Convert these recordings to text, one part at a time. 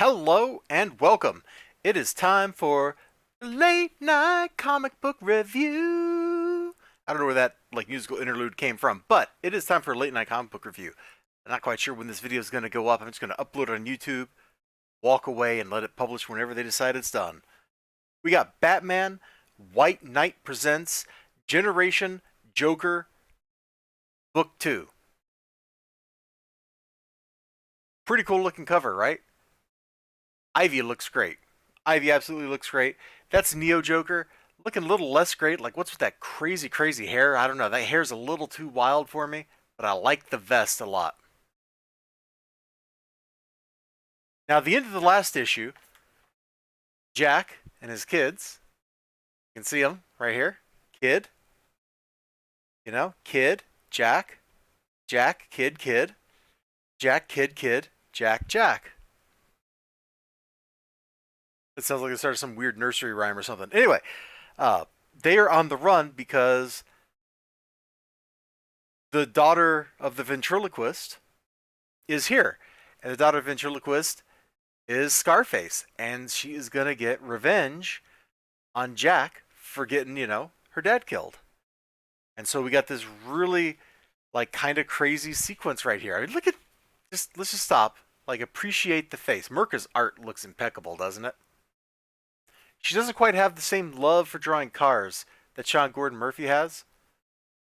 Hello and welcome. It is time for late night comic book review. I don't know where that musical interlude came from, but it is time for a late night comic book review. I'm not quite sure when this video is going to go up. I'm just going to upload it on YouTube, walk away, and let it publish whenever they decide it's done. We got Batman White Knight presents Generation Joker Book 2. Pretty cool looking cover, right? Ivy looks great. Ivy absolutely looks great. That's Neo Joker looking a little less great. Like, what's with that crazy hair? I don't know. That hair's a little too wild for me, but I like the vest a lot. Now, at the end of the last issue, Jack and his kids, you can see them right here. Kid, kid, Jack, Jack, kid, Jack, kid, Jack, Jack. It sounds like it started some weird nursery rhyme or something. Anyway, they are on the run because the daughter of the ventriloquist is here. And the daughter of the ventriloquist is Scarface. And she is going to get revenge on Jack for getting, her dad killed. And so we got this really, kind of crazy sequence right here. I mean, let's just stop. Appreciate the face. Mirka's art looks impeccable, doesn't it? She doesn't quite have the same love for drawing cars that Sean Gordon Murphy has,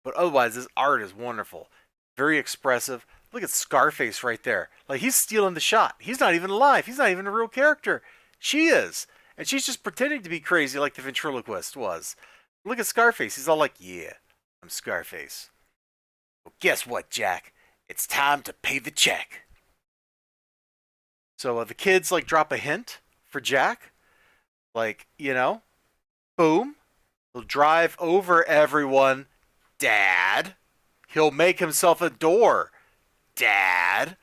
but otherwise, this art is wonderful. Very expressive. Look at Scarface right there. He's stealing the shot. He's not even alive. He's not even a real character. She is. And she's just pretending to be crazy like the ventriloquist was. Look at Scarface. He's all like, yeah, I'm Scarface. Well, guess what, Jack? It's time to pay the check. So the kids, drop a hint for Jack. Boom. He'll drive over everyone. Dad. He'll make himself a door. Dad.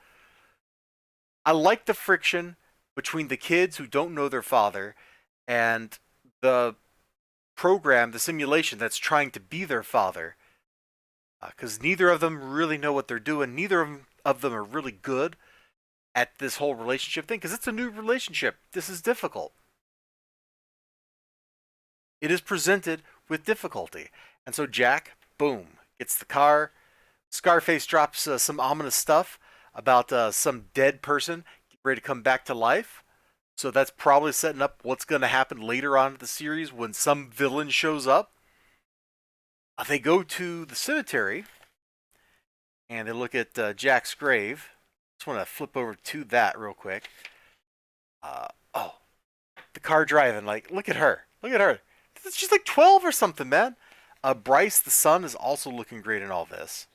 I like the friction between the kids who don't know their father and the program, the simulation that's trying to be their father. Because neither of them really know what they're doing. Neither of them are really good at this whole relationship thing because it's a new relationship. This is difficult. It is presented with difficulty. And so Jack, boom, gets the car. Scarface drops some ominous stuff about some dead person ready to come back to life. So that's probably setting up what's going to happen later on in the series when some villain shows up. They go to the cemetery and they look at Jack's grave. Just want to flip over to that real quick. The car driving. Look at her. Look at her. She's 12 or something, man. Bryce, the son, is also looking great in all this.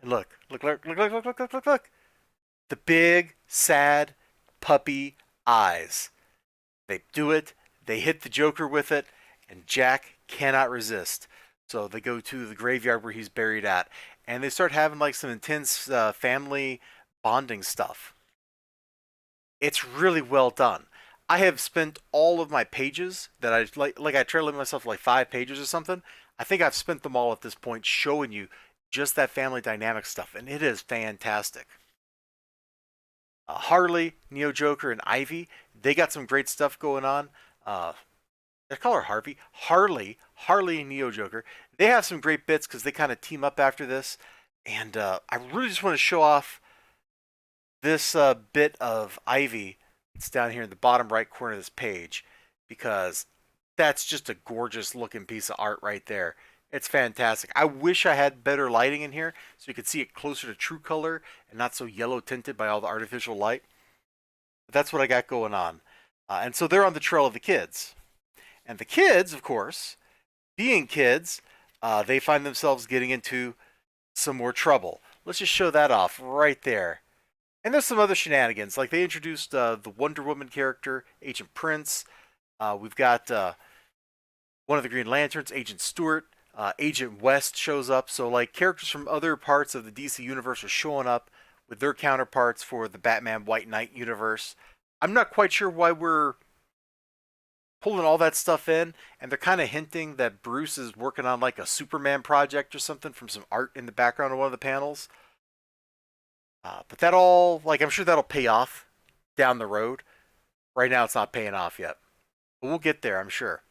And look. The big, sad, puppy eyes. They do it. They hit the Joker with it, and Jack cannot resist. So they go to the graveyard where he's buried at, and they start having some intense family bonding stuff. It's really well done. I have spent all of my pages that I I try to limit myself to 5 pages or something. I think I've spent them all at this point showing you just that family dynamic stuff, and it is fantastic. Harley, Neo Joker, and Ivy, they got some great stuff going on. I call her Harvey. Harley and Neo Joker, they have some great bits because they kind of team up after this. And I really just want to show off this bit of Ivy. It's down here in the bottom right corner of this page because that's just a gorgeous looking piece of art right there. It's fantastic. I wish I had better lighting in here so you could see it closer to true color and not so yellow tinted by all the artificial light. But that's what I got going on. And so they're on the trail of the kids. And the kids, of course, being kids, they find themselves getting into some more trouble. Let's just show that off right there. And there's some other shenanigans. They introduced the Wonder Woman character, Agent Prince. We've got one of the Green Lanterns, Agent Stewart. Agent West shows up. So, characters from other parts of the DC universe are showing up with their counterparts for the Batman White Knight universe. I'm not quite sure why we're pulling all that stuff in, and they're kind of hinting that Bruce is working on a Superman project or something from some art in the background of one of the panels. But that all, I'm sure that'll pay off down the road. Right now, it's not paying off yet, but we'll get there, I'm sure.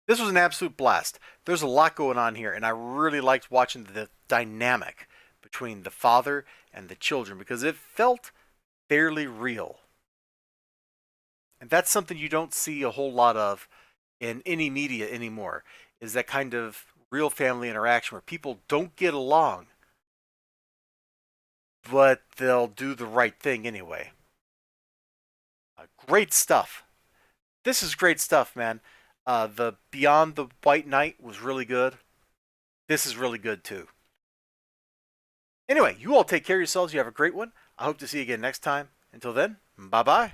This was an absolute blast. There's a lot going on here, and I really liked watching the dynamic between the father and the children because it felt fairly real. And that's something you don't see a whole lot of in any media anymore, is that kind of real family interaction where people don't get along, but they'll do the right thing anyway. Great stuff. This is great stuff, man. The Beyond the White Knight was really good. This is really good too. Anyway, you all take care of yourselves. You have a great one. I hope to see you again next time. Until then, bye bye.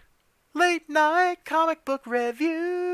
Late night comic book review.